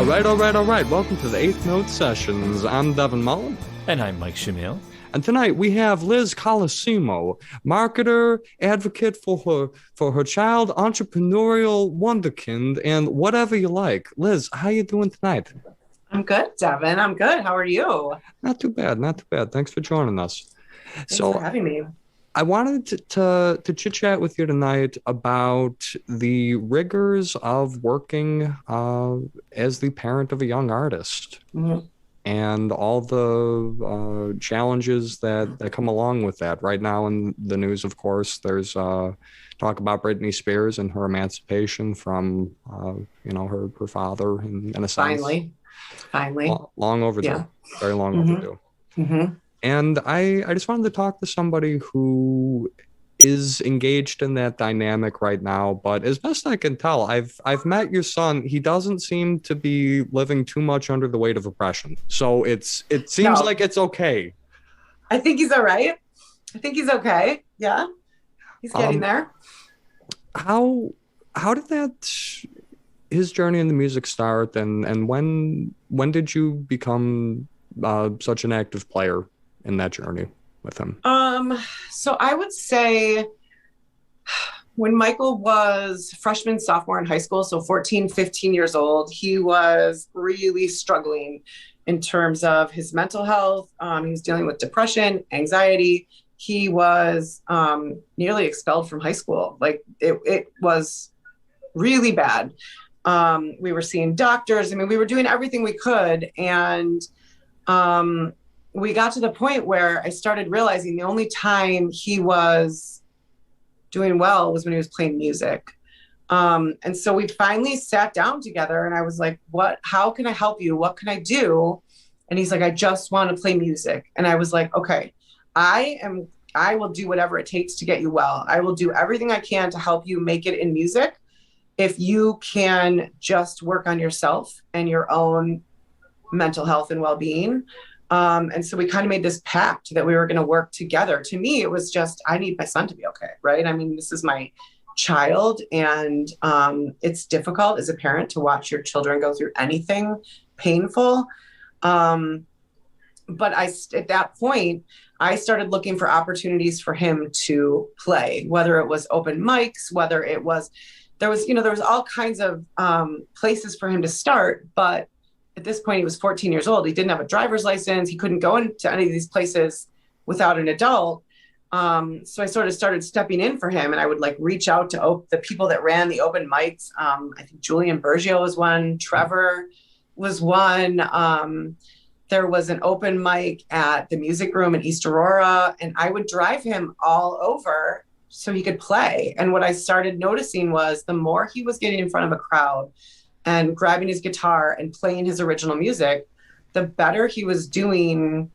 All right. Welcome to the Eighth Note Sessions. I'm Devin Mullen. And I'm Mike Shamil. And tonight we have Liz Colosimo, marketer, advocate for her child, entrepreneurial wonderkind, and whatever you like. Liz, how you doing tonight? I'm good, Devin. I'm good. How are you? Not too bad. Thanks for joining us. Thanks for having me. I wanted to chit-chat with you tonight about the rigors of working as the parent of a young artist. Mm-hmm. And all the challenges that come along with that. Right now in the news, of course, there's talk about Britney Spears and her emancipation from, her father in a sense. Finally. Long overdue. Yeah. Very long overdue. Mm-hmm. And I just wanted to talk to somebody who is engaged in that dynamic right now, but as best I can tell, I've met your son. He doesn't seem to be living too much under the weight of oppression. So it seems like it's okay. I think he's all right. I think he's okay. Yeah. He's getting there. How did his journey in the music start, and when did you become such an active player in that journey with him? So I would say when Michael was freshman, sophomore in high school, so 14, 15 years old, he was really struggling in terms of his mental health. He was dealing with depression, anxiety. He was nearly expelled from high school. Like it was really bad. We were seeing doctors. I mean, we were doing everything we could. And we got to the point where I started realizing the only time he was doing well was when he was playing music. And so we finally sat down together and I was like, how can I help you? What can I do? And he's like, I just want to play music. And I was like, okay, I will do whatever it takes to get you well. I will do everything I can to help you make it in music. If you can just work on yourself and your own mental health and well-being. And so we kind of made this pact that we were going to work together. To me, it was just, I need my son to be okay, right? I mean, this is my child, and it's difficult as a parent to watch your children go through anything painful. But at that point, I started looking for opportunities for him to play, whether it was open mics, whether it was, there was all kinds of places for him to start, but at this point, he was 14 years old. He didn't have a driver's license. He couldn't go into any of these places without an adult. So I sort of started stepping in for him, and I would reach out to the people that ran the open mics. I think Julian Bergio was one. Trevor was one. There was an open mic at the Music Room in East Aurora, and I would drive him all over so he could play. And what I started noticing was the more he was getting in front of a crowd and grabbing his guitar and playing his original music, the better he was doing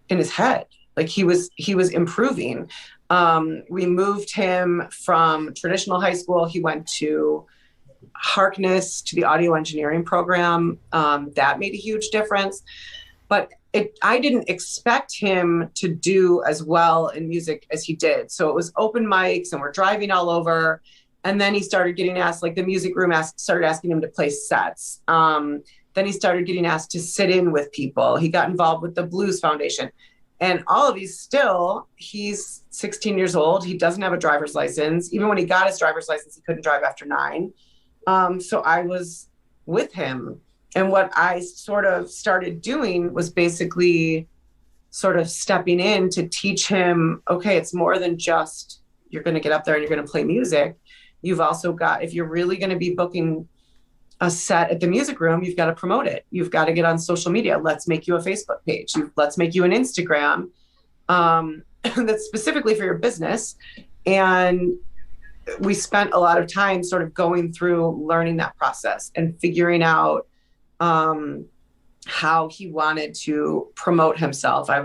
in his head. Like he was improving. We moved him from traditional high school. He went to Harkness, to the audio engineering program. That made a huge difference. But I didn't expect him to do as well in music as he did. So it was open mics and we're driving all over. And then he started getting asked, the Music Room started asking him to play sets. Then he started getting asked to sit in with people. He got involved with the Blues Foundation. And all of these he's 16 years old. He doesn't have a driver's license. Even when he got his driver's license, he couldn't drive after 9. So I was with him. And what I sort of started doing was basically sort of stepping in to teach him, okay, it's more than just you're going to get up there and you're going to play music. You've also got, if you're really going to be booking a set at the Music Room, you've got to promote it. You've got to get on social media. Let's make you a Facebook page. Let's make you an Instagram that's specifically for your business. And we spent a lot of time sort of going through learning that process and figuring out how he wanted to promote himself. I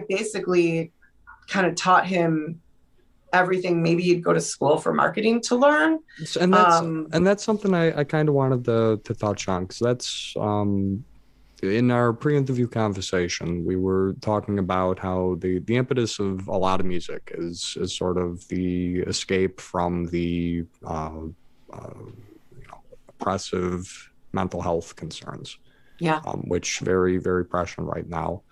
basically kind of taught him everything. Maybe you'd go to school for marketing to learn. And that's something I kind of wanted to touch on, because that's in our pre-interview conversation, we were talking about how the impetus of a lot of music is sort of the escape from the pressive mental health concerns, Yeah. which very, very present right now.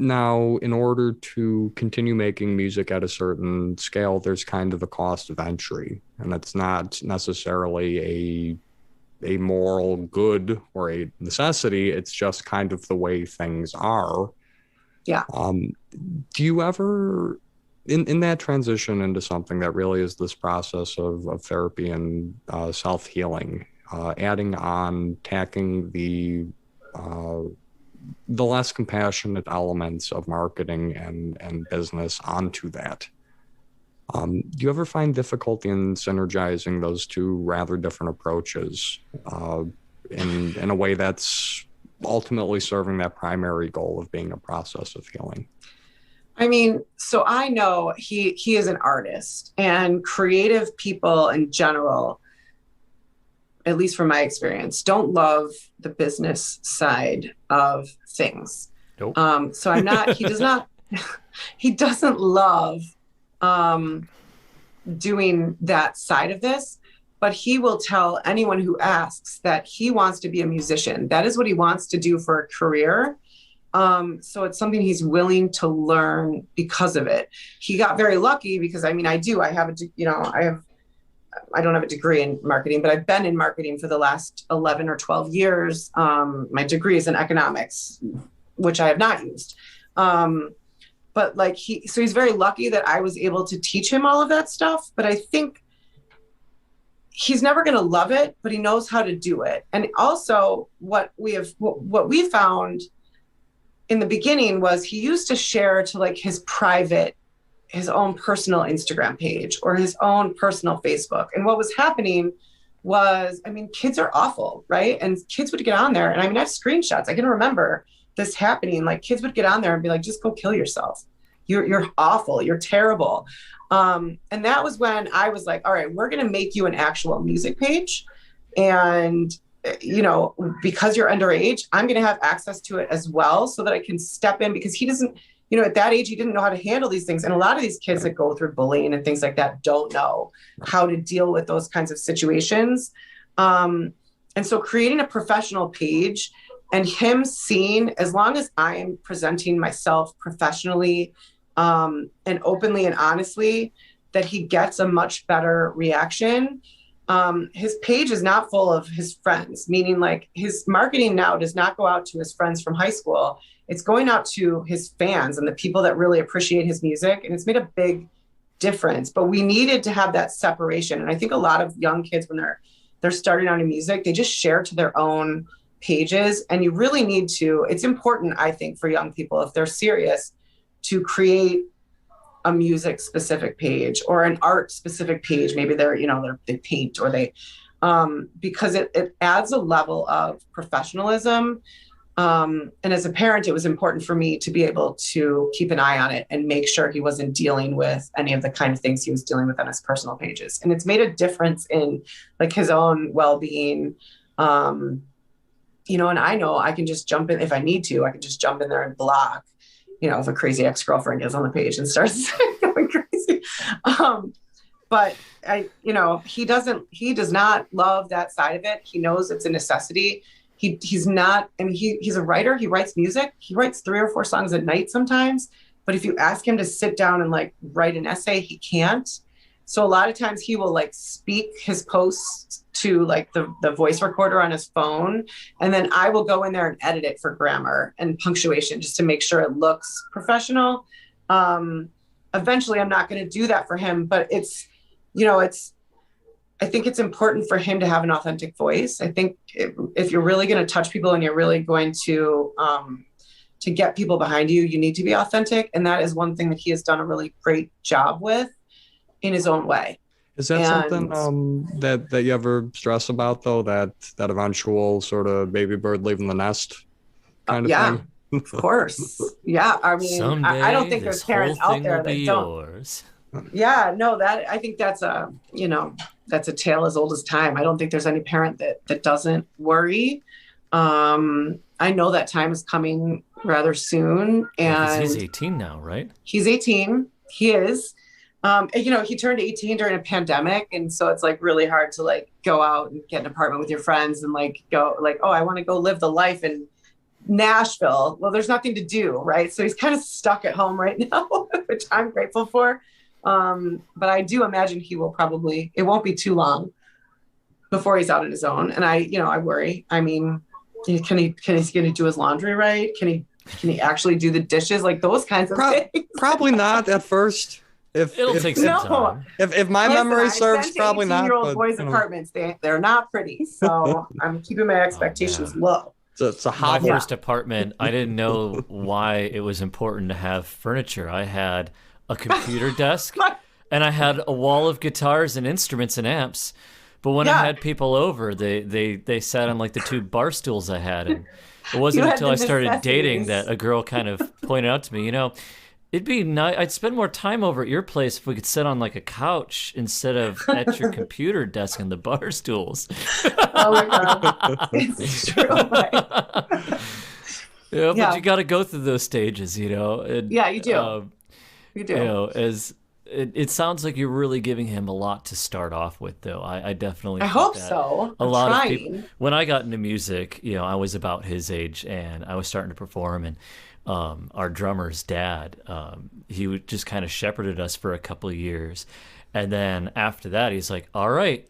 Now, in order to continue making music at a certain scale, there's kind of a cost of entry, and it's not necessarily a moral good or a necessity. It's just kind of the way things are. Yeah. Do you ever, in that transition into something that really is this process of therapy and self-healing, adding on, tacking the less compassionate elements of marketing and business onto that. Do you ever find difficulty in synergizing those two rather different approaches in a way that's ultimately serving that primary goal of being a process of healing? I mean, so I know he is an artist, and creative people in general, at least from my experience, don't love the business side of things. Nope. So he he doesn't love doing that side of this, but he will tell anyone who asks that he wants to be a musician. That is what he wants to do for a career. So it's something he's willing to learn because of it. He got very lucky because I don't have a degree in marketing, but I've been in marketing for the last 11 or 12 years. My degree is in economics, which I have not used. But he's very lucky that I was able to teach him all of that stuff. But I think he's never going to love it, but he knows how to do it. And also what we found in the beginning was he used to share to his own personal Instagram page or his own personal Facebook. And what was happening was, kids are awful, right? And kids would get on there. And I have screenshots. I can remember this happening. Like, kids would get on there and be like, just go kill yourself. You're awful. You're terrible. And that was when I was like, all right, we're going to make you an actual music page. And, because you're underage, I'm going to have access to it as well so that I can step in, because he doesn't, at that age, he didn't know how to handle these things. And a lot of these kids that go through bullying and things like that don't know how to deal with those kinds of situations. And so creating a professional page and him seeing, as long as I'm presenting myself professionally and openly and honestly, that he gets a much better reaction. His page is not full of his friends, meaning his marketing now does not go out to his friends from high school. It's going out to his fans and the people that really appreciate his music. And it's made a big difference, but we needed to have that separation. And I think a lot of young kids, when they're starting out in music, they just share to their own pages. And you really need to, it's important, I think, for young people, if they're serious, to create a music specific page or an art specific page. Maybe they paint or they, because it adds a level of professionalism. And as a parent, it was important for me to be able to keep an eye on it and make sure he wasn't dealing with any of the kind of things he was dealing with on his personal pages. And it's made a difference in his own well-being. And I know I can just jump in if I need to. I can just jump in there and block, if a crazy ex-girlfriend gets on the page and starts going crazy. But he does not love that side of it. He knows it's a necessity. He's not, he's a writer. He writes music. He writes 3 or 4 songs at night sometimes. But if you ask him to sit down and write an essay, he can't. So a lot of times he will speak his posts to the voice recorder on his phone. And then I will go in there and edit it for grammar and punctuation just to make sure it looks professional. Eventually I'm not going to do that for him, but I think it's important for him to have an authentic voice. I think if you're really going to touch people and you're really going to get people behind you, you need to be authentic. And that is one thing that he has done a really great job with in his own way. Is that something that you ever stress about, though, that eventual sort of baby bird leaving the nest kind of thing? Of course. Yeah. Someday, I don't think there's parents out there that don't. Yours. Yeah, no, I think that's a tale as old as time. I don't think there's any parent that doesn't worry. I know that time is coming rather soon. And he's 18 now, right? He's 18. He is. He turned 18 during a pandemic, and so it's like really hard to like go out and get an apartment with your friends and like go like, oh, I want to go live the life in Nashville. Well, there's nothing to do, right? So he's kind of stuck at home right now, which I'm grateful for. But I do imagine it won't be too long before he's out on his own. And I worry. I mean, is he going to do his laundry right? Can he actually do the dishes? Like those kinds of things? Probably not at first. It'll take some time. If my memory serves, probably not. 18-year-old boys' apartments, they're not pretty. So I'm keeping my expectations low. It's a hot My first apartment, I didn't know why it was important to have furniture. I had a computer desk and I had a wall of guitars and instruments and amps. But when I had people over, they sat on like the two bar stools I had. And it wasn't until I started dating that a girl kind of pointed out to me, it'd be nice. I'd spend more time over at your place if we could sit on like a couch instead of at your computer desk and the bar stools. Oh my God. It's true. But you got to go through those stages, And, yeah, you do. You do. As it sounds like you're really giving him a lot to start off with, though. I definitely. I hope so. A lot of people. When I got into music, I was about his age, and I was starting to perform, and our drummer's dad, he would just kind of shepherded us for a couple of years. And then after that, he's like, all right,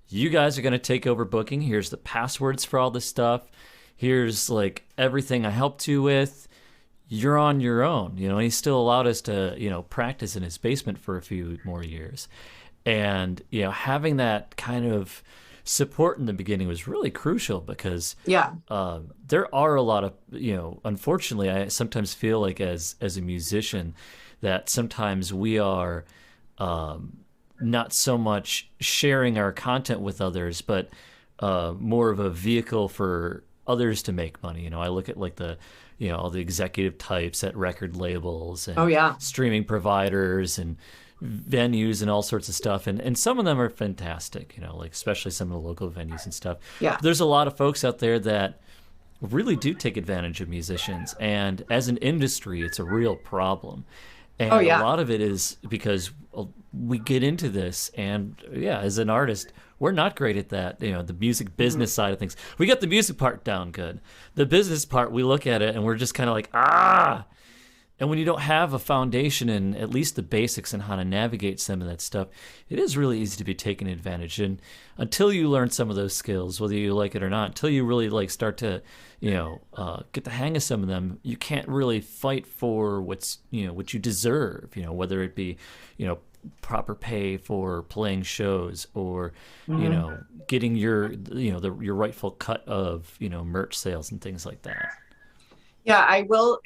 you guys are going to take over booking. Here's the passwords for all this stuff. Here's like everything I helped you with. You're on your own. He still allowed us to, practice in his basement for a few more years. And, having that kind of support in the beginning was really crucial because there are a lot of, unfortunately, I sometimes feel like as a musician that sometimes we are not so much sharing our content with others, but more of a vehicle for others to make money. I look at like the, all the executive types at record labels and streaming providers and venues and all sorts of stuff, and some of them are fantastic, like especially some of the local venues and stuff. But there's a lot of folks out there that really do take advantage of musicians, and as an industry it's a real problem. And a lot of it is because we get into this, and as an artist we're not great at that, the music business side of things. We got the music part down good. The business part, we look at it and we're just kind of like, And when you don't have a foundation in at least the basics and how to navigate some of that stuff, it is really easy to be taken advantage. And until you learn some of those skills, whether you like it or not, until you really like start to, get the hang of some of them, you can't really fight for what you deserve, whether it be, proper pay for playing shows or, getting your rightful cut of, merch sales and things like that. Yeah, I will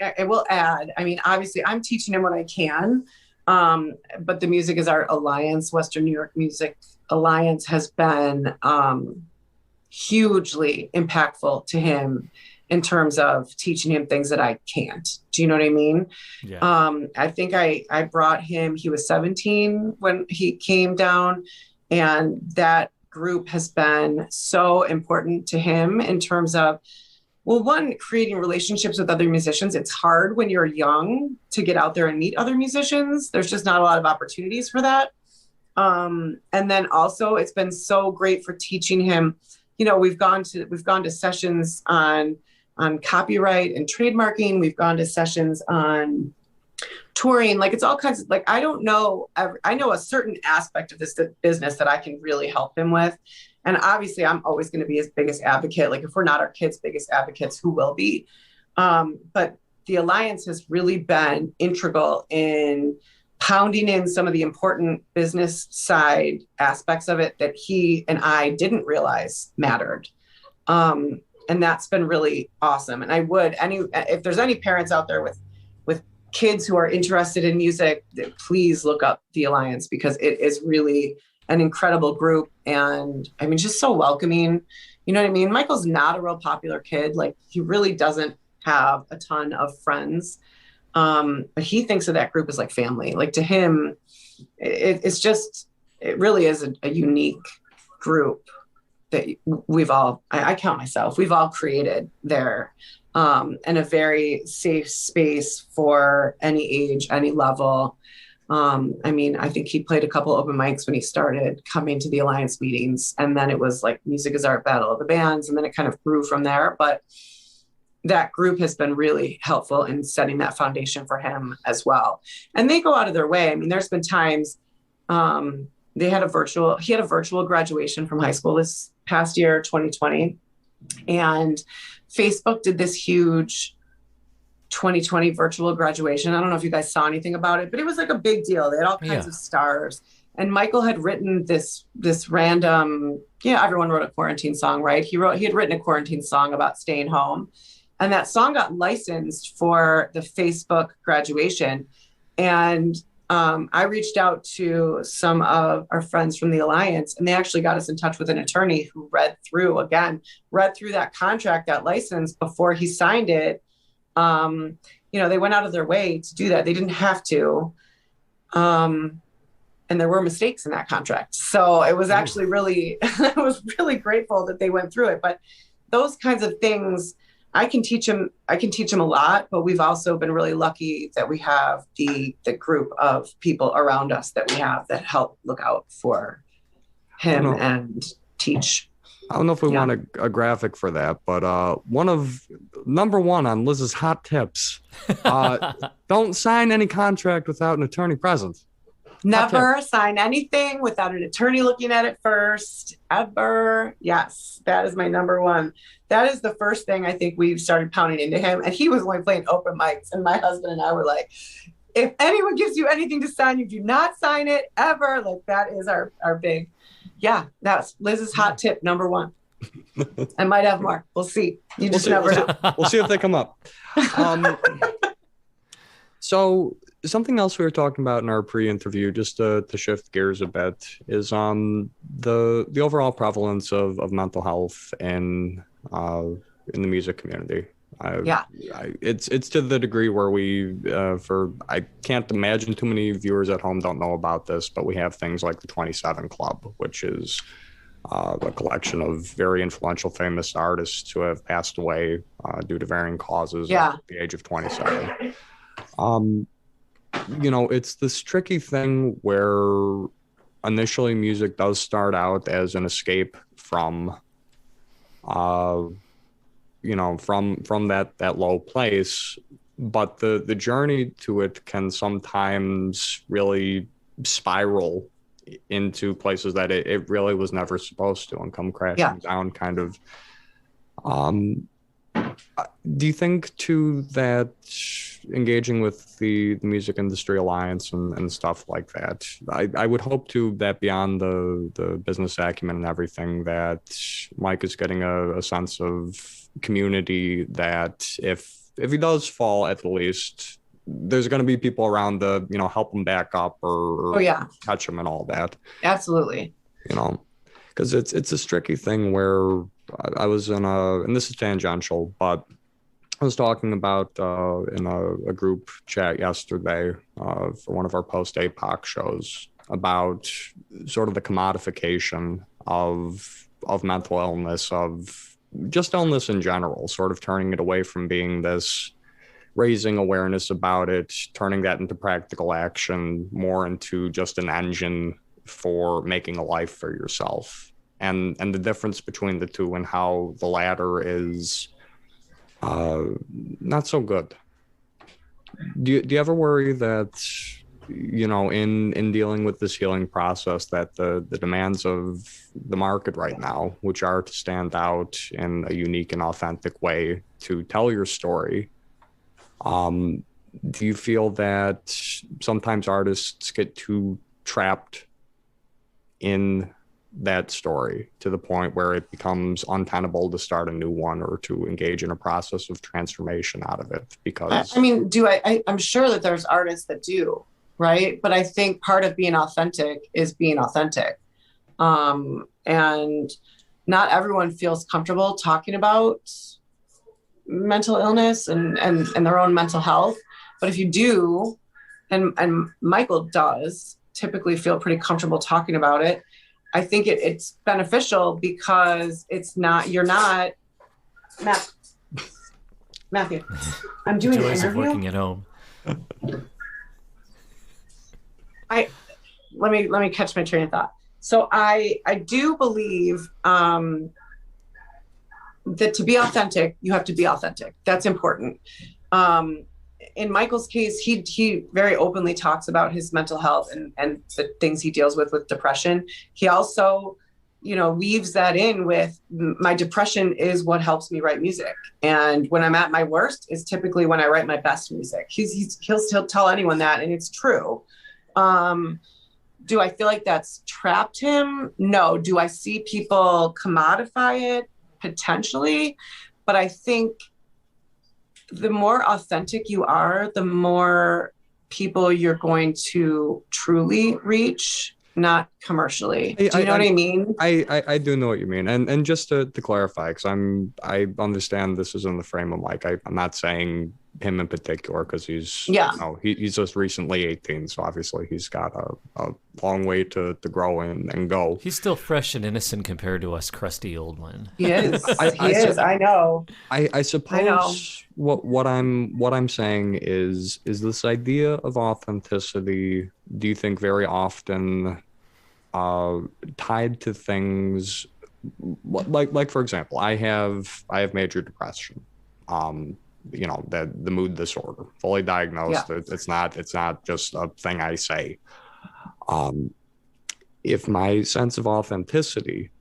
add, I mean, obviously I'm teaching him what I can, but the Music is Art Alliance, Western New York Music Alliance has been hugely impactful to him in terms of teaching him things that I can't. Do you know what I mean? Yeah. I think I brought him, he was 17 when he came down, and that group has been so important to him in terms of, well, one, creating relationships with other musicians. It's hard when you're young to get out there and meet other musicians. There's just not a lot of opportunities for that. And then also it's been so great for teaching him, we've gone to sessions on copyright and trademarking. We've gone to sessions on touring. Like it's all kinds of, like, I know a certain aspect of this business that I can really help him with. And obviously I'm always going to be his biggest advocate. Like if we're not our kids' biggest advocates, who will be? But the Alliance has really been integral in pounding in some of the important business side aspects of it that he and I didn't realize mattered. And that's been really awesome. And if there's any parents out there with kids who are interested in music, please look up the Alliance, because it is really an incredible group. And I mean, just so welcoming, you know what I mean? Michael's not a real popular kid. Like he really doesn't have a ton of friends. But he thinks of that group as like family. Like to him, it really is a unique group that I count myself, we've all created there, and a very safe space for any age, any level. I mean, I think he played a couple open mics when he started coming to the Alliance meetings, and then it was like Music is Art Battle of the Bands, and then it kind of grew from there. But that group has been really helpful in setting that foundation for him as well. And they go out of their way. I mean, there's been times he had a virtual graduation from high school this past year, 2020. And Facebook did this huge 2020 virtual graduation. I don't know if you guys saw anything about it, but it was like a big deal. They had all kinds of stars. And Michael had written this random, everyone wrote a quarantine song, right? He had written a quarantine song about staying home. And that song got licensed for the Facebook graduation. And I reached out to some of our friends from the Alliance, and they actually got us in touch with an attorney who read through that contract, that license before he signed it. They went out of their way to do that. They didn't have to. And there were mistakes in that contract. So it was actually really, I was really grateful that they went through it. But those kinds of things, I can teach him a lot, but we've also been really lucky that we have the group of people around us that we have that help look out for him and teach. I don't know if we want a graphic for that, but number one on Liz's hot tips, don't sign any contract without an attorney present. Never sign anything without an attorney looking at it first, ever. Yes, that is my number one. That is the first thing I think we've started pounding into him. And he was only playing open mics. And my husband and I were like, if anyone gives you anything to sign, you do not sign it ever. Like, that is our big, that's Liz's hot tip, number one. I might have more. We'll see. Never know. We'll see if they come up. So something else we were talking about in our pre-interview, just to shift gears a bit, is the overall prevalence of mental health in the music community. It's to the degree where I can't imagine too many viewers at home don't know about this, but we have things like the 27 Club, which is a collection of very influential, famous artists who have passed away due to varying causes at the age of 27. It's this tricky thing where initially music does start out as an escape from from that low place, but the journey to it can sometimes really spiral into places that it really was never supposed to, and come crashing down kind of. Do you think too that engaging with the Music Industry Alliance and stuff like that, I would hope too that beyond the business acumen and everything, that Mike is getting a sense of community, that if he does fall, at the least there's going to be people around to help him back up or catch him and all that. Absolutely. Because it's a tricky thing where I was and this is tangential, but I was talking about in a group chat yesterday for one of our post-APOC shows about sort of the commodification of mental illness, of just illness in general, sort of turning it away from being this, raising awareness about it, turning that into practical action, more into just an engine for making a life for yourself. And the difference between the two, and how the latter is not so good. Do you ever worry that, in dealing with this healing process, that the demands of the market right now, which are to stand out in a unique and authentic way, to tell your story, do you feel that sometimes artists get too trapped in that story to the point where it becomes untenable to start a new one or to engage in a process of transformation out of it? Because I'm sure that there's artists that do, right? But I think part of being authentic is being authentic. And not everyone feels comfortable talking about mental illness and their own mental health. But if you do, and Michael does typically feel pretty comfortable talking about it, I think it's beneficial, because you're not, Matthew, I'm doing an interview. Working at home. I let me catch my train of thought. So I do believe that to be authentic, you have to be authentic. That's important. Um, in Michael's case, he very openly talks about his mental health and the things he deals with depression. He also, weaves that in with my depression is what helps me write music. And when I'm at my worst is typically when I write my best music. He'll still tell anyone that, and it's true. Do I feel like that's trapped him? No. Do I see people commodify it? Potentially. But I think the more authentic you are, the more people you're going to truly reach, not commercially. Do you know what I mean? I do know what you mean. And just to clarify, because I understand this is in the frame of Mike. I'm not saying him in particular because he's he's just recently 18, so obviously he's got a long way to grow and go. He's still fresh and innocent compared to us crusty old men. He is. I know. I suppose what I'm saying is this idea of authenticity, do you think very often tied to things like for example, I have major depression. The mood disorder, fully diagnosed. Yeah. It's not just a thing I say. If my sense of authenticity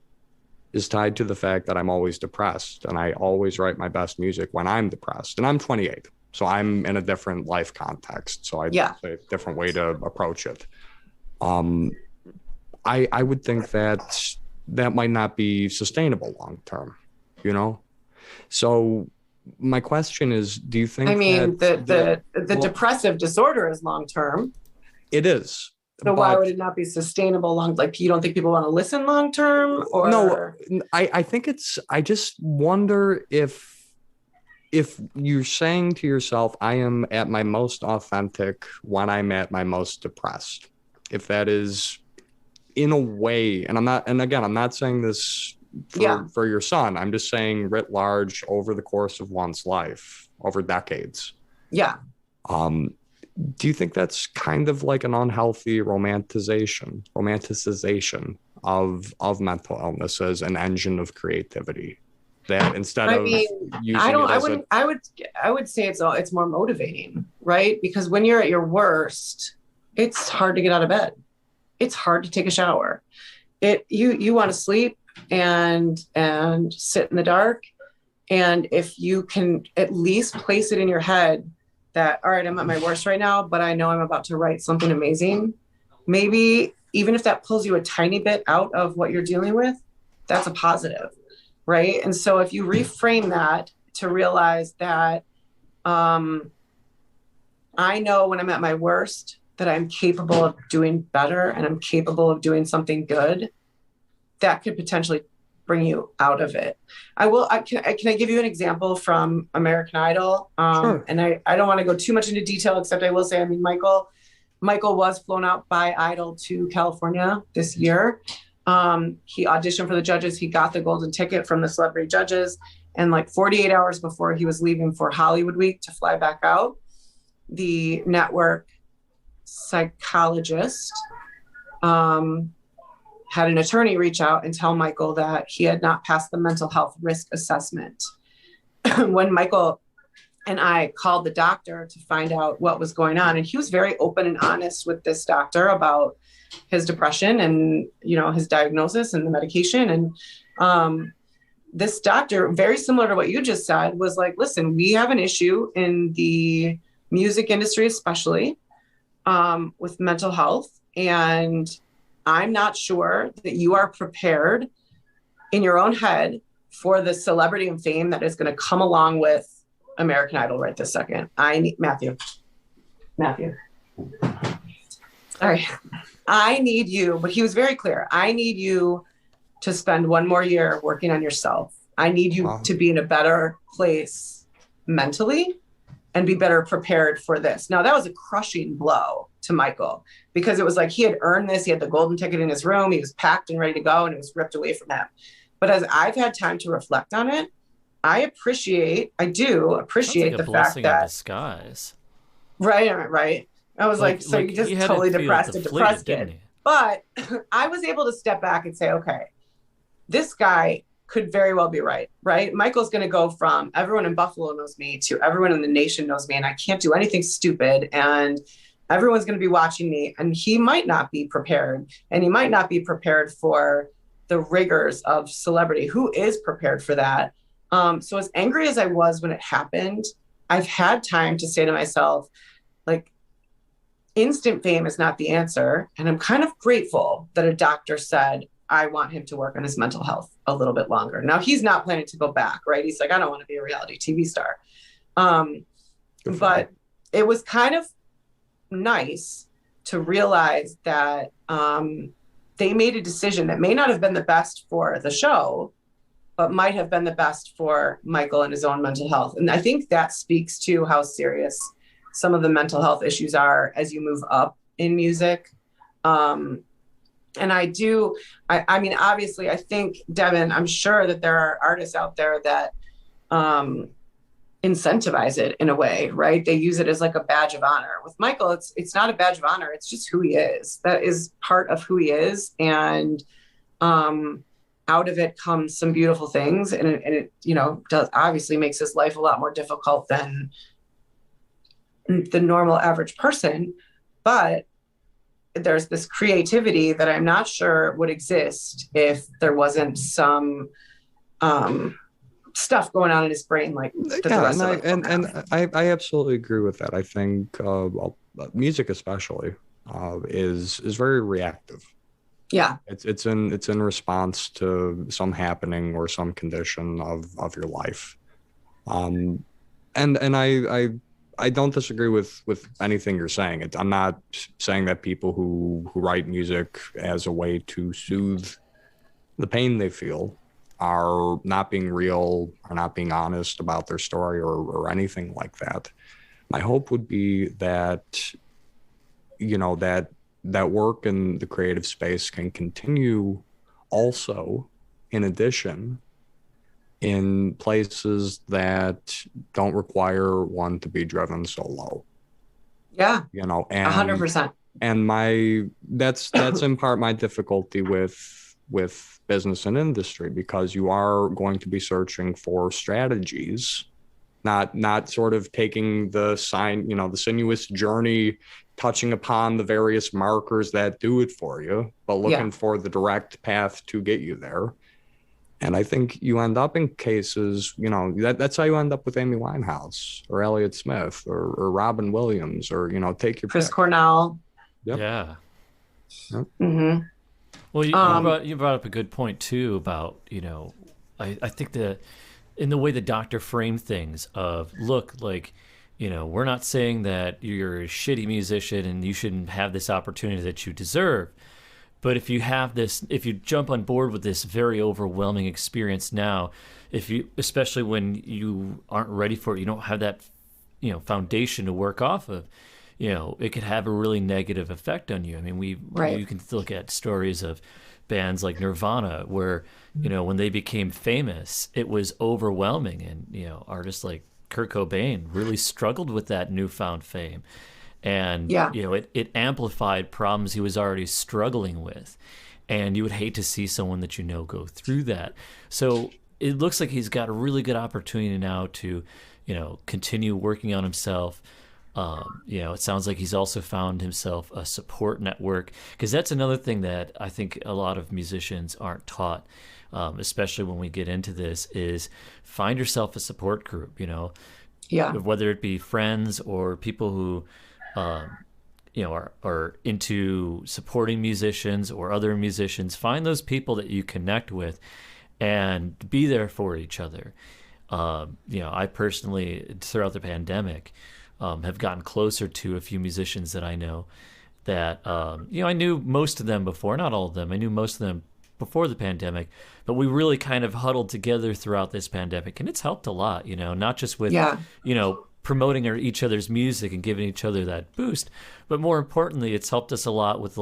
is tied to the fact that I'm always depressed and I always write my best music when I'm depressed, and I'm 28, so I'm in a different life context, so I say a different way to approach it. I would think that might not be sustainable long term, so my question is, do you think the depressive disorder is long term? It is. So why would it not be sustainable long? Like, you don't think people want to listen long term? Or no, I think I just wonder if you're saying to yourself, I am at my most authentic when I'm at my most depressed. If that is in a way, and I'm not saying this for your son. I'm just saying writ large over the course of one's life, over decades. Yeah. Do you think that's kind of like an unhealthy romanticization of mental illness as an engine of creativity? That instead of using I would say it's more motivating, right? Because when you're at your worst, it's hard to get out of bed. It's hard to take a shower. You want to sleep and sit in the dark. And if you can at least place it in your head that, all right, I'm at my worst right now, but I know I'm about to write something amazing. Maybe even if that pulls you a tiny bit out of what you're dealing with, that's a positive, right? And so if you reframe that to realize that I know when I'm at my worst that I'm capable of doing better and I'm capable of doing something good, that could potentially bring you out of it. Can I give you an example from American Idol? Sure. And I don't want to go too much into detail, except I will say, Michael was flown out by Idol to California this year. He auditioned for the judges. He got the golden ticket from the celebrity judges. And like 48 hours before he was leaving for Hollywood Week to fly back out, the network psychologist had an attorney reach out and tell Michael that he had not passed the mental health risk assessment. When Michael and I called the doctor to find out what was going on, and he was very open and honest with this doctor about his depression and, his diagnosis and the medication. And this doctor, very similar to what you just said, was like, listen, we have an issue in the music industry, especially with mental health. And I'm not sure that you are prepared in your own head for the celebrity and fame that is going to come along with American Idol right this second. I need Matthew. Sorry. I need you, but he was very clear. I need you to spend one more year working on yourself. I need you to be in a better place mentally and be better prepared for this. Now, that was a crushing blow to Michael because it was like he had earned this. He had the golden ticket in his room. He was packed and ready to go, and it was ripped away from him. But as I've had time to reflect on it, I do appreciate the fact that disguise. Right. I was like, so you he just had to totally feel depressed a deflated, depressed didn't kid. he? But I was able to step back and say, okay, this guy could very well be right, right? Michael's going to go from everyone in Buffalo knows me to everyone in the nation knows me, and I can't do anything stupid. And everyone's going to be watching me, and he might not be prepared, and he might not be prepared for the rigors of celebrity. Who is prepared for that? So as angry as I was when it happened, I've had time to say to myself, like, instant fame is not the answer. And I'm kind of grateful that a doctor said, I want him to work on his mental health a little bit longer. Now, he's not planning to go back, right? He's like, I don't want to be a reality TV star. But it was kind of nice to realize that they made a decision that may not have been the best for the show, but might have been the best for Michael and his own mental health. And I think that speaks to how serious some of the mental health issues are as you move up in music. And I mean, obviously, I think, Devin, I'm sure that there are artists out there that incentivize it in a way, right? They use it as like a badge of honor. With Michael, it's not a badge of honor. It's just who he is. That is part of who he is. And out of it comes some beautiful things. And it does obviously makes his life a lot more difficult than the normal average person. But there's this creativity that I'm not sure would exist if there wasn't some stuff going on in his brain, like that the rest of us. I absolutely agree with that. I think music especially is very reactive. Yeah, it's in response to some happening or some condition of your life. And I don't disagree with anything you're saying. I'm not saying that people who write music as a way to soothe the pain they feel are not being real, are not being honest about their story or anything like that. My hope would be that, that work in the creative space can continue also, in addition, in places that don't require one to be driven so low. Yeah. And 100%. And that's in part my difficulty with business and industry, because you are going to be searching for strategies, not sort of taking the sinuous journey, touching upon the various markers that do it for you, but looking for the direct path to get you there. And I think you end up in cases, that's how you end up with Amy Winehouse or Elliott Smith or Robin Williams or, take your Chris pick. Cornell. Yep. Yeah. Yep. Mm-hmm. Well, you brought up a good point too about, I think that in the way the doctor framed things of, look, like, we're not saying that you're a shitty musician and you shouldn't have this opportunity that you deserve. But if you jump on board with this very overwhelming experience now, especially when you aren't ready for it, you don't have that, foundation to work off of, it could have a really negative effect on you. I mean, you can look at stories of bands like Nirvana where, when they became famous, it was overwhelming. And, artists like Kurt Cobain really struggled with that newfound fame. And, it amplified problems he was already struggling with. And you would hate to see someone that go through that. So it looks like he's got a really good opportunity now to, continue working on himself. It sounds like he's also found himself a support network, because that's another thing that I think a lot of musicians aren't taught, especially when we get into this, is find yourself a support group, whether it be friends or people who are into supporting musicians or other musicians. Find those people that you connect with and be there for each other. I personally, throughout the pandemic, have gotten closer to a few musicians that I know that, I knew most of them before, not all of them. I knew most of them before the pandemic, but we really kind of huddled together throughout this pandemic, and it's helped a lot, not just with, promoting each other's music and giving each other that boost, but more importantly, it's helped us a lot with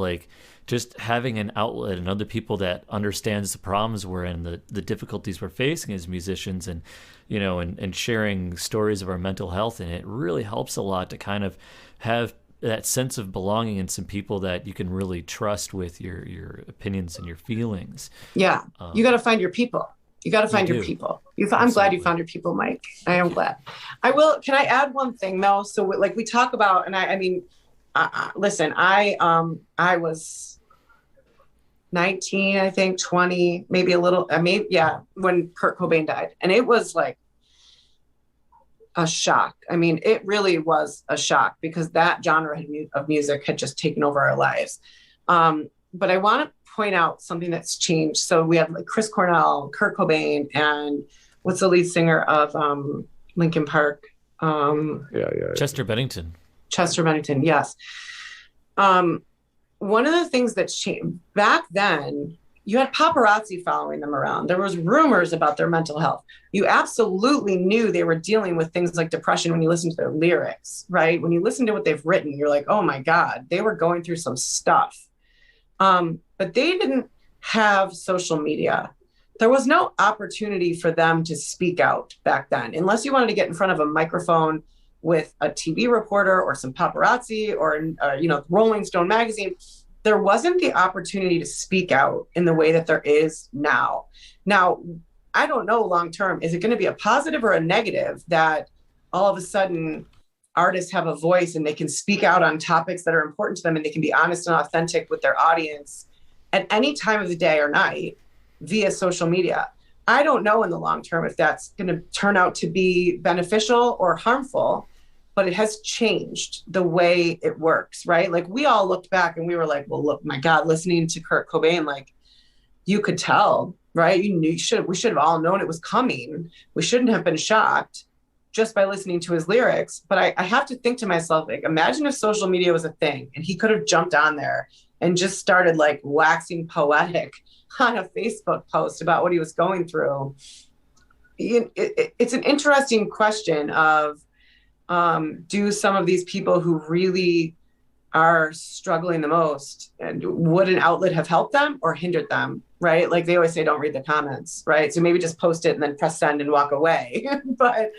just having an outlet and other people that understands the problems we're in, the difficulties we're facing as musicians, and and sharing stories of our mental health. And it really helps a lot to kind of have that sense of belonging and some people that you can really trust with your opinions and your feelings. Yeah. You got to find your people. You got to find your people. I'm glad you found your people, Mike. I am glad. Can I add one thing though? So like we talk about, and I mean, listen, I was 19, I think 20, maybe a little, when Kurt Cobain died. And it was like a shock. I mean, it really was a shock because that genre of music had just taken over our lives. But I want to point out something that's changed. So we have like Chris Cornell, Kurt Cobain, and what's the lead singer of Linkin Park? Chester Bennington. Chester Bennington, yes. One of the things that changed back then, you had paparazzi following them around. There was rumors about their mental health. You absolutely knew they were dealing with things like depression when you listen to their lyrics, right? When you listen to what they've written, you're like, oh my God, they were going through some stuff. But they didn't have social media. There was no opportunity for them to speak out back then, unless you wanted to get in front of a microphone with a TV reporter or some paparazzi or, Rolling Stone magazine. There wasn't the opportunity to speak out in the way that there is now. Now, I don't know long-term, is it going to be a positive or a negative that all of a sudden artists have a voice and they can speak out on topics that are important to them and they can be honest and authentic with their audience at any time of the day or night via social media? I don't know in the long term if that's going to turn out to be beneficial or harmful, but it has changed the way it works, right? Like we all looked back and we were like, well, look, my God, listening to Kurt Cobain, like you could tell, right? You knew we should have all known it was coming. We shouldn't have been shocked just by listening to his lyrics. But I have to think to myself, like, imagine if social media was a thing and he could have jumped on there and just started like waxing poetic on a Facebook post about what he was going through. It's an interesting question of, do some of these people who really are struggling the most, and would an outlet have helped them or hindered them, right? Like they always say, don't read the comments, right? So maybe just post it and then press send and walk away. But,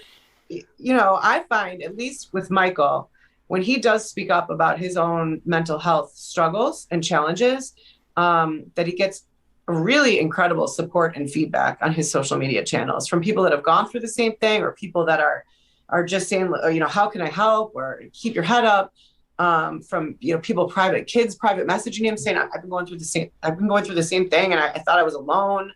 I find, at least with Michael, when he does speak up about his own mental health struggles and challenges, that he gets really incredible support and feedback on his social media channels from people that have gone through the same thing, or people that are just saying, how can I help, or keep your head up, from, people, kids private messaging him saying, I've been going through the same thing. And I thought I was alone.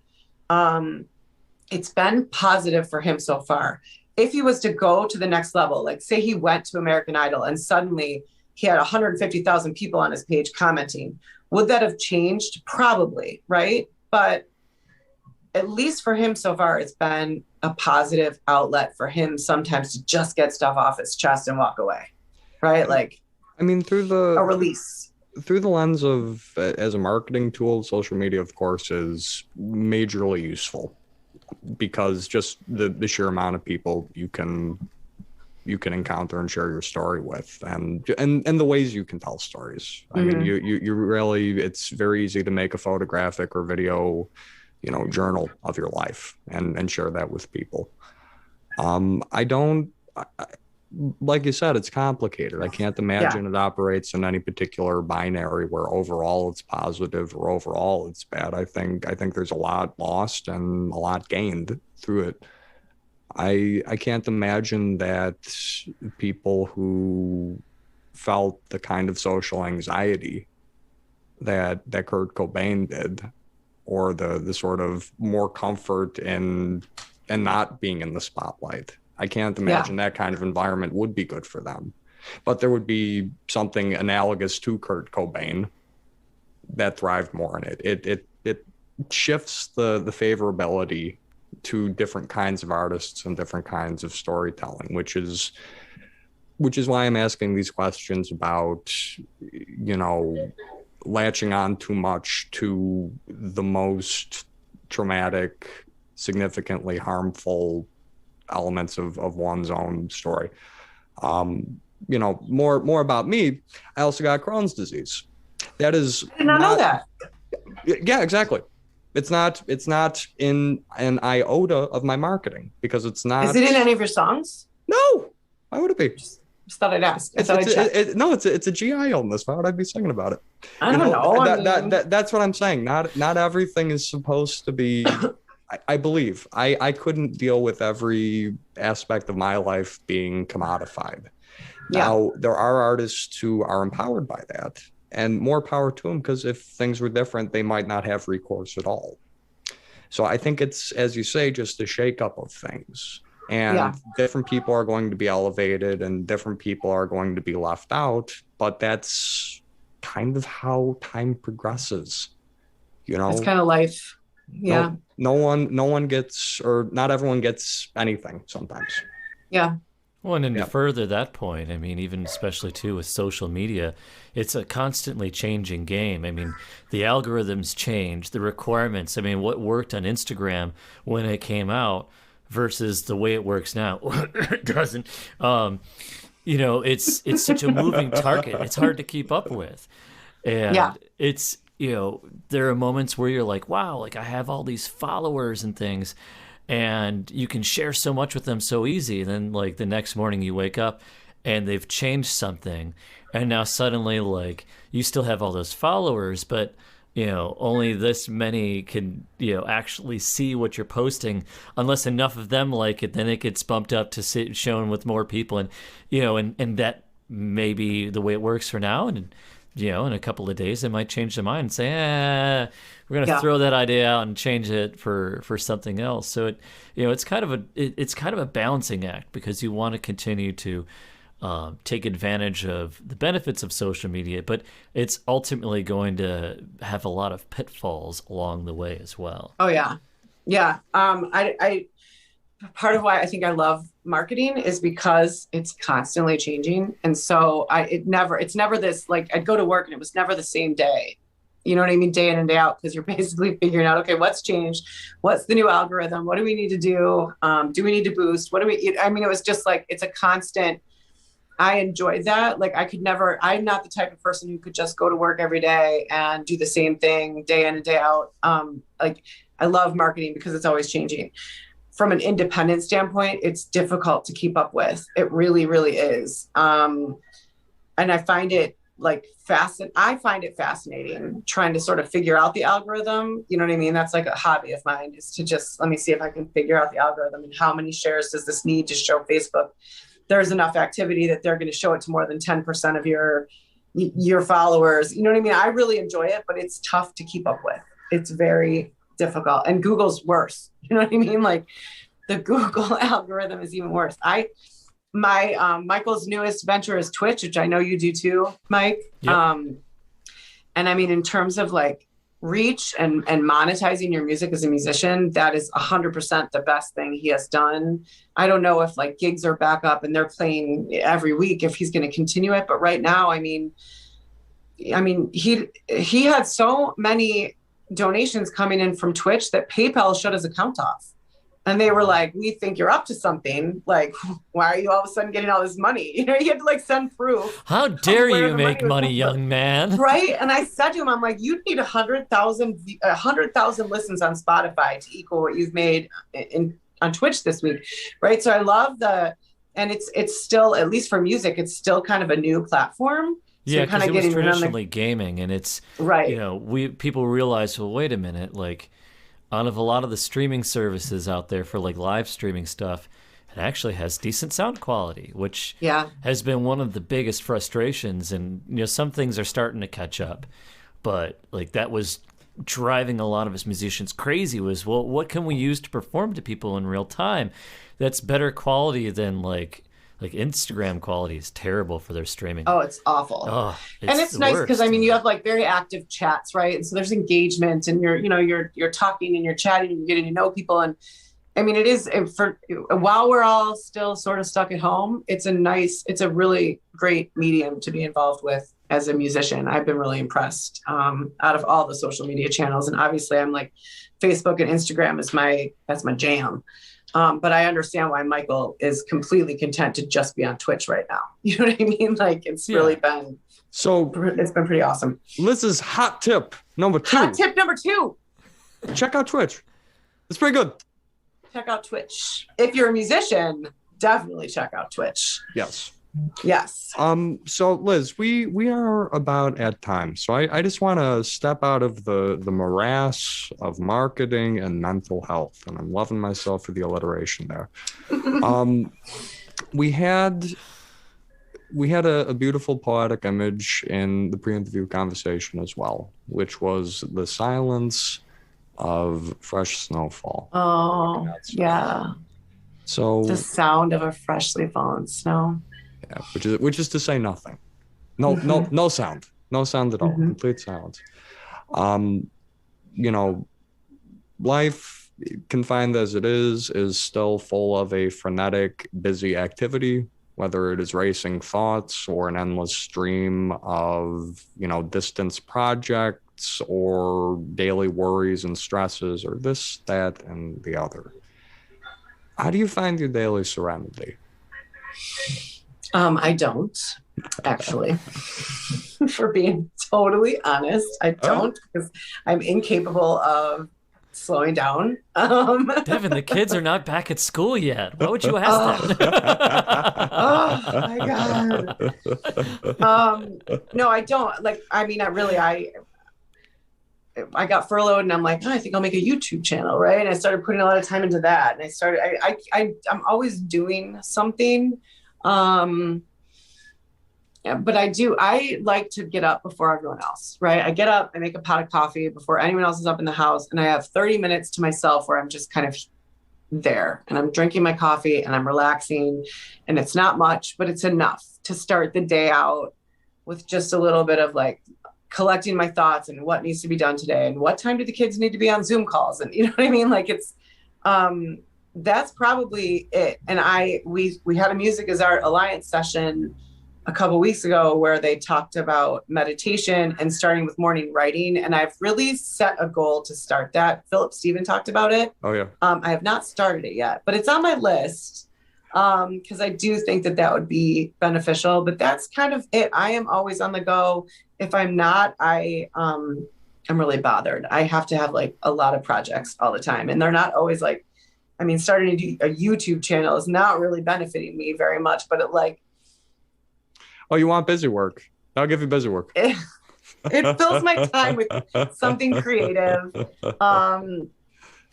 It's been positive for him so far. If he was to go to the next level, like say he went to American Idol and suddenly he had 150,000 people on his page commenting, would that have changed? Probably, right? But at least for him so far, it's been a positive outlet for him sometimes to just get stuff off his chest and walk away, right? Like, I mean, a release. Through the lens of, as a marketing tool, social media, of course, is majorly useful because just the sheer amount of people you can encounter and share your story with, and the ways you can tell stories. I mean, you really, it's very easy to make a photographic or video, journal of your life and share that with people. Like you said, it's complicated. I can't imagine it operates in any particular binary where overall it's positive or overall it's bad. I think there's a lot lost and a lot gained through it. I can't imagine that people who felt the kind of social anxiety that Kurt Cobain did, or the sort of more comfort in not being in the spotlight. I can't imagine that kind of environment would be good for them. But there would be something analogous to Kurt Cobain that thrived more in it. It shifts the favorability to different kinds of artists and different kinds of storytelling, which is why I'm asking these questions about, latching on too much to the most traumatic, significantly harmful elements of one's own story. More about me. I also got Crohn's disease. That is, I did not know that. Yeah, exactly. It's not in an iota of my marketing because it's not. Is it in any of your songs? No. Why would it be? Just thought I'd ask. I thought I'd check. No, it's a GI illness. Why would I be singing about it? I don't know. That's what I'm saying. Not everything is supposed to be. I believe I couldn't deal with every aspect of my life being commodified. Now, there are artists who are empowered by that, and more power to them, because if things were different, they might not have recourse at all. So I think it's, as you say, just a shakeup of things. And different people are going to be elevated and different people are going to be left out. But that's kind of how time progresses. It's kind of life. Yeah. No one gets, or not everyone gets anything sometimes. Yeah. Well, and then to further that point, I mean, even especially too with social media, it's a constantly changing game. I mean, the algorithms change, the requirements. I mean, what worked on Instagram when it came out versus the way it works now, it doesn't. It's such a moving target. It's hard to keep up with, and it's there are moments where you're like, wow, like I have all these followers and things. And you can share so much with them so easy. And then like the next morning you wake up and they've changed something. And now suddenly like you still have all those followers, but only this many can, actually see what you're posting unless enough of them like it, then it gets bumped up to shown with more people. And, and that may be the way it works for now. And, in a couple of days, they might change their mind and say, we're going to throw that idea out and change it for something else. So it's kind of a balancing act, because you want to continue to take advantage of the benefits of social media, but it's ultimately going to have a lot of pitfalls along the way as well. Oh yeah. Yeah. I part of why I think I love marketing is because it's constantly changing. And so it's never this, like I'd go to work and it was never the same day. You know what I mean? Day in and day out, because you're basically figuring out, okay, what's changed? What's the new algorithm? What do we need to do? Do we need to boost? It was just like, it's a constant. I enjoyed that. Like I'm not the type of person who could just go to work every day and do the same thing day in and day out. Like I love marketing because it's always changing. From an independent standpoint, it's difficult to keep up with. It really, really is. And I find it fascinating trying to sort of figure out the algorithm. You know what I mean? That's like a hobby of mine, is to just, let me see if I can figure out the algorithm and how many shares does this need to show Facebook. There's enough activity that they're going to show it to more than 10% of your followers. You know what I mean? I really enjoy it, but it's tough to keep up with. It's very difficult. And Google's worse. You know what I mean? Like the Google algorithm is even worse. Michael's newest venture is Twitch, which I know you do too, Mike. Yep. And I mean, in terms of like reach and monetizing your music as a musician, that is 100% the best thing he has done. I don't know if like gigs are back up and they're playing every week, if he's going to continue it. But right now, I mean, he had so many donations coming in from Twitch that PayPal shut his account off. And they were like, we think you're up to something. Like, why are you all of a sudden getting all this money? You had to like send proof. How dare you make money, young man? Right. And I said to him, I'm like, you need 100,000 listens on Spotify to equal what you've made on Twitch this week. Right. So I love and it's still, at least for music, it's still kind of a new platform. So yeah, because it was traditionally gaming, and it's right. People realize, well, wait a minute, like out of a lot of the streaming services out there for like live streaming stuff, it actually has decent sound quality, which has been one of the biggest frustrations. And some things are starting to catch up, but like that was driving a lot of us musicians crazy. Was, well, what can we use to perform to people in real time that's better quality than like Instagram quality is terrible for their streaming. Oh, it's awful. Oh, and it's nice because I mean you have like very active chats, right? And so there's engagement, and you're talking and you're chatting and you're getting to know people. And I mean, it is while we're all still sort of stuck at home, it's a really great medium to be involved with as a musician. I've been really impressed out of all the social media channels. And obviously I'm like Facebook and Instagram that's my jam. But I understand why Michael is completely content to just be on Twitch right now. You know what I mean? Like it's really been pretty awesome. Liz's hot tip number 2. Hot tip number 2. Check out Twitch. It's pretty good. Check out Twitch. If you're a musician, definitely check out Twitch. Yes. Yes. So Liz, we are about at time. So I just want to step out of the morass of marketing and mental health, and I'm loving myself for the alliteration there. Um, we had a beautiful poetic image in the pre-interview conversation as well, which was the silence of fresh snowfall. Oh, yeah. The So sound of a freshly fallen snow. yeah, which is to say nothing. No, Hmm. no sound. No sound at all. Hmm. Complete silence. Um, you know, life, confined as it is still full of a frenetic, busy activity, whether it is racing thoughts or an endless stream of, distance projects or daily worries and stresses or this, that, and the other. How do you find your daily serenity? I don't actually, for being totally honest, I Oh, don't because I'm incapable of slowing down. Devin, the kids are not back at school yet. Why would you ask Oh, oh my God. No, I don't like, I mean, I got furloughed and I'm like, oh, I think I'll make a YouTube channel, right? And I started putting a lot of time into that. And I'm always doing something. Um, yeah, but I like to get up before everyone else, right? I get up, I make a pot of coffee before anyone else is up in the house. And I have 30 minutes to myself where I'm just kind of there and I'm drinking my coffee and I'm relaxing. And it's not much, but it's enough to start the day out with just a little bit of like collecting my thoughts and what needs to be done today and what time do the kids need to be on Zoom calls. And you know what I mean? Like that's probably it. And we had a Music is Art Alliance session a couple weeks ago where they talked about meditation and starting with morning writing. And I've really set a goal to start that. Philip Stephen talked about it. oh yeah. I have not started it yet, but it's on my list because I do think that would be beneficial. But that's kind of it. I am always on the go. If I'm not, I'm really bothered. I have to have like a lot of projects all the time, and they're not always like. I mean, starting to do a YouTube channel is not really benefiting me very much, but Oh, you want busy work? I'll give you busy work. it fills my time with something creative.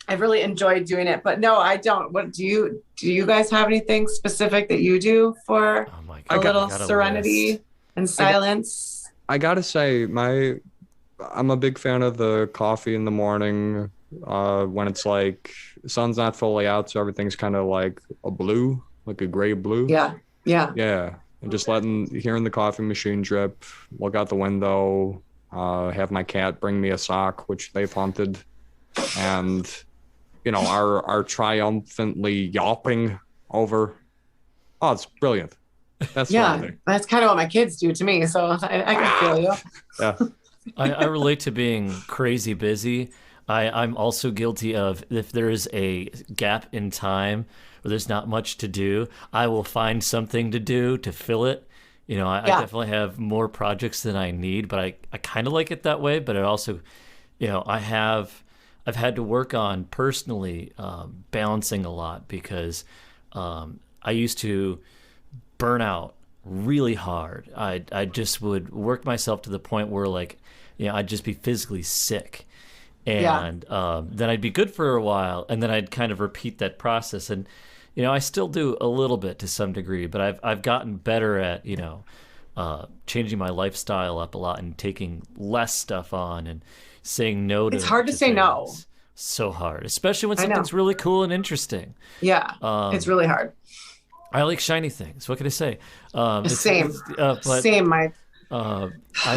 I've really enjoyed doing it, but no, I don't. What do you guys have anything specific that you do for Oh my a God, little I got a serenity list. and silence? I gotta say, I'm a big fan of the coffee in the morning. When it's like the sun's not fully out, so everything's kind of like like a gray blue. Yeah, yeah. Yeah, and just hearing the coffee machine drip, look out the window, have my cat bring me a sock, which they've hunted, and are triumphantly yawping over. Oh, it's brilliant. That's Yeah, serenity. that's kind of what my kids do to me. So I can feel you. Yeah. I relate to being crazy busy. I'm also guilty of if there is a gap in time where there's not much to do, I will find something to do to fill it. I definitely have more projects than I need, but I kind of like it that way. But it also, I've had to work on personally balancing a lot because I used to burn out really hard. I just would work myself to the point where I'd just be physically sick. And then I'd be good for a while, and then I'd kind of repeat that process. And I still do a little bit to some degree, but I've gotten better at changing my lifestyle up a lot and taking less stuff on and saying no to. It's hard to say things. no. So hard, especially when I know. something's really cool and interesting. Yeah, it's really hard. I like shiny things. What can I say? Same. But Same. I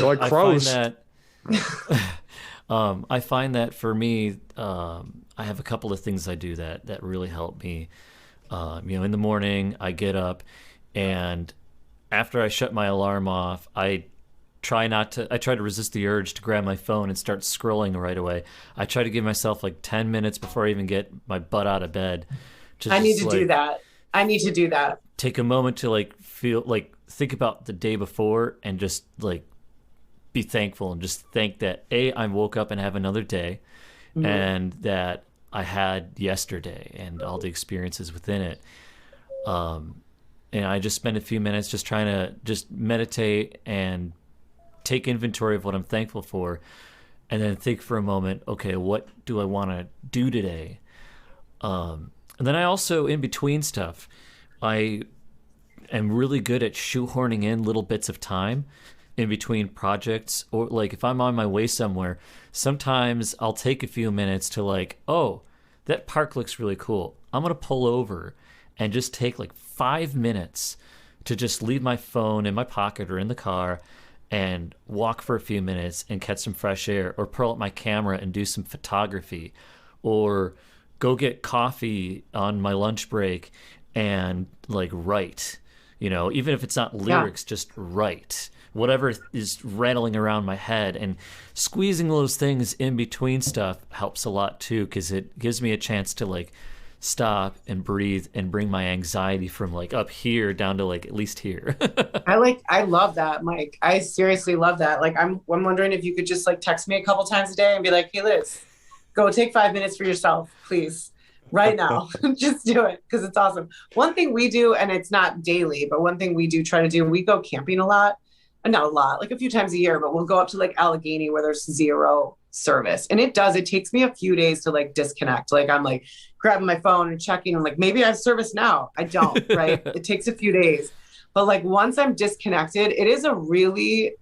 like crows. I find that for me, I have a couple of things I do that really help me. In the morning, I get up, and after I shut my alarm off, I try to resist the urge to grab my phone and start scrolling right away. I try to give myself like 10 minutes before I even get my butt out of bed. I need to do that. I need to do that. Take a moment to think about the day before and just be thankful and just think that I woke up and have another day, and that I had yesterday and all the experiences within it. and I just spend a few minutes just trying to just meditate and take inventory of what I'm thankful for, and then think for a moment, okay, what do I want to do today? And then I also, in between stuff, I am really good at shoehorning in little bits of time in between projects. Or like if I'm on my way somewhere, sometimes I'll take a few minutes to like, oh, that park looks really cool. I'm going to pull over and just take like 5 minutes to just leave my phone in my pocket or in the car and walk for a few minutes and catch some fresh air, or pull up my camera and do some photography, or go get coffee on my lunch break and like write, even if it's not lyrics, just write whatever is rattling around my head. And squeezing those things in between stuff helps a lot too, because it gives me a chance to like stop and breathe and bring my anxiety from like up here down to like at least here. I love that, Mike. I seriously love that. Like, I'm wondering if you could just like text me a couple times a day and be like, hey, Liz, go take 5 minutes for yourself, please, right now. Just do it, because it's awesome. One thing we do, and it's not daily, but one thing we do try to do, we go camping a lot. Not a lot, like a few times a year, but we'll go up to like Allegheny where there's zero service. And it takes me a few days to like disconnect. Like I'm like grabbing my phone and checking. I'm like, maybe I have service now. I don't, right? It takes a few days. But like once I'm disconnected, it is a really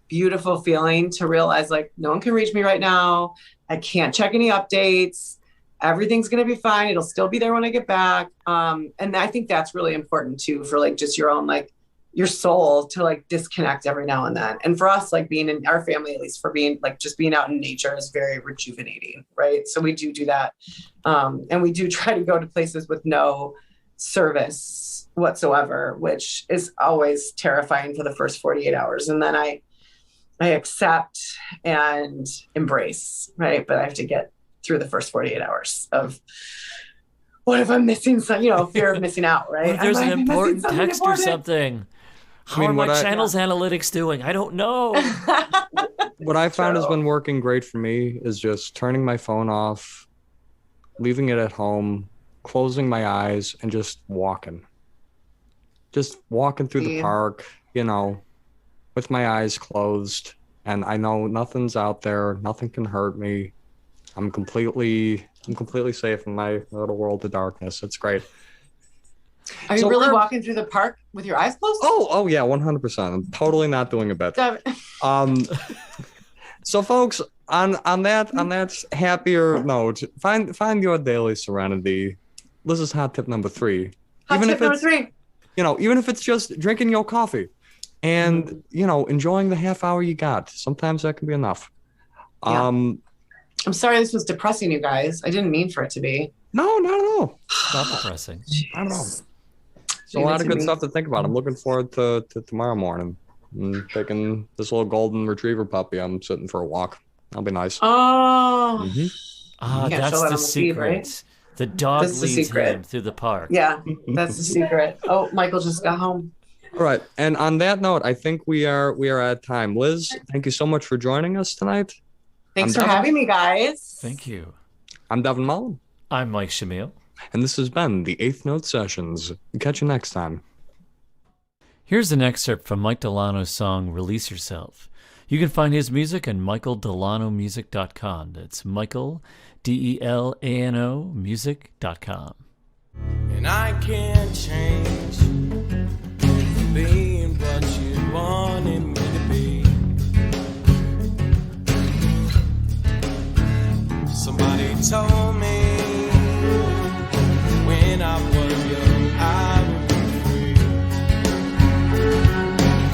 beautiful feeling to realize like no one can reach me right now. I can't check any updates. Everything's going to be fine. It'll still be there when I get back. And I think that's really important too, for like just your own, like your soul to like disconnect every now and then. And for us, like being in our family, at least for being like just being out in nature is very rejuvenating. Right. So we do that. And we do try to go to places with no service whatsoever, which is always terrifying for the first 48 hours. And then I accept and embrace, right? But I have to get through the first 48 hours of what if I'm missing some, fear of missing out, right? If there's an important text or something. How are my channel's analytics doing? I don't know. What I found has been working great for me is just turning my phone off, leaving it at home, closing my eyes, and just walking. Just walking through the park, with my eyes closed. And I know nothing's out there. Nothing can hurt me. I'm completely safe in my little world of darkness. It's great. Are you really walking through the park with your eyes closed? Oh yeah, 100%. I'm totally not doing a bit. So folks, on that happier note, find your daily serenity. This is hot tip number 3. Even if it's just drinking your coffee and enjoying the half hour you got. Sometimes that can be enough. Yeah. I'm sorry this was depressing, you guys. I didn't mean for it to be. No, not at all. It's not depressing. I don't know. It's a lot of good stuff to think about. I'm looking forward to tomorrow morning. I'm taking this little golden retriever puppy. I'm sitting for a walk. That'll be nice. Oh. Mm-hmm. That's the secret. Right? The dog leads him through the park. Yeah, that's the secret. Oh, Michael just got home. All right. And on that note, I think we are at time. Liz, thank you so much for joining us tonight. Thanks for having me, guys. Thank you. I'm Devin Mullen. I'm Mike Shamil. And this has been the Eighth Note Sessions. Catch you next time. Here's an excerpt from Mike DeLano's song, Release Yourself. You can find his music at michaeldelanomusic.com. That's Michael, DELANO, music.com. And I can't change being what you wanted me to be. Somebody told me when I was young I would be free.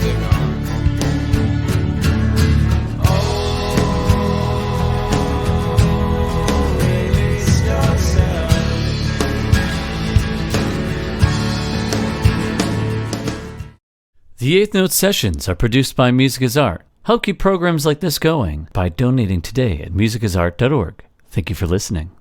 They're gone. Oh, release yourself. The Eighth Note Sessions are produced by Music is Art. Help keep programs like this going by donating today at musicizart.org. Thank you for listening.